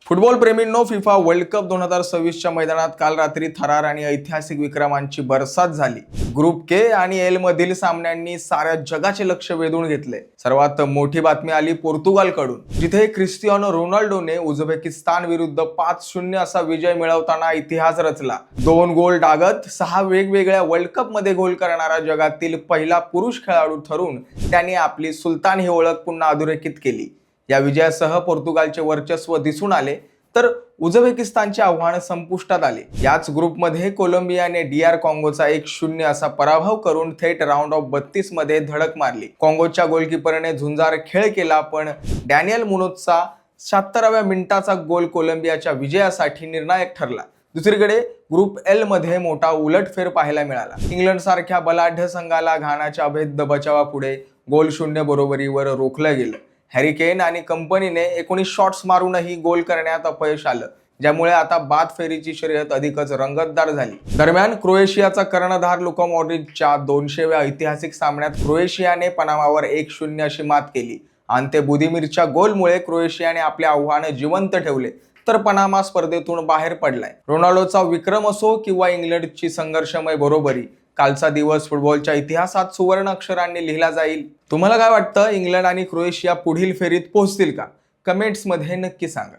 Football प्रेमींनो, FIFA world cup 2026च्या मैदानात काल रात्री थरार आणि ऐतिहासिक विक्रमांची बरसात झाली। ग्रुप के आणि एल मधील सामन्यांनी साऱ्या जगाचे लक्ष वेधून घेतले। सर्वात मोठी बातमी आली पोर्तुगालकडून, जिथे क्रिस्टियानो रोनाल्डोने उझबेकिस्तान विरुद्ध 5-0 असा विजय मिळवताना इतिहास रचला। 2 गोल डागत 6 वेगवेगळ्या वर्ल्ड कप मध्ये गोल करणारा जगातील पहिला पुरुष खेळाडू ठरून त्याने आपली सुलतान ही ओळख पुन्हा अधोरेखित केली। या विजयासह पोर्तुगालचे वर्चस्व दिसून आले तर उझबेकिस्तानचे आव्हान संपुष्टात आले। याच ग्रुपमध्ये कोलंबियाने DR कॉंगोचा 1-0 असा पराभव करून थेट राऊंड ऑफ 32 मध्ये धडक मारली। कॉंगोच्या गोलकीपरने झुंजार खेळ केला, पण डॅनियल मुनोजचा 76व्या मिनिटाचा गोल कोलंबियाच्या विजयासाठी निर्णायक ठरला। दुसरीकडे ग्रुप एल मध्ये मोठा उलटफेर पाहायला मिळाला। इंग्लंड सारख्या बलाढ्य संघाला घानाच्या अभेद्य बचावापुढे गोल 0 बरोबरीवर रोखलं गेलं। हॅरी केन आणि कंपनीने 19 शॉट्स मारूनही गोल करण्यात अपयश आलं, ज्यामुळे आता बाद फेरीची शर्यत अधिकच रंगतदार झाली। दरम्यान क्रोएशियाचा कर्णधार लुका मॉड्रिचच्या 200व्या ऐतिहासिक सामन्यात क्रोएशियाने पनामावर 1-0 अशी मात केली। अंते बुदिमिरच्या गोलमुळे क्रोएशियाने आपले आव्हान जिवंत ठेवले, तर पनामा स्पर्धेतून बाहेर पडलाय। रोनाल्डोचा विक्रम असो किंवा इंग्लंडची संघर्षमय बरोबरी, कालचा दिवस फुटबॉलच्या इतिहासात सुवर्ण अक्षरांनी लिहिला जाईल। तुम्हाला काय वाटतं, इंग्लंड आणि क्रोएशिया पुढील फेरीत पोहोचतील का? कमेंट्स मध्ये नक्की सांगा।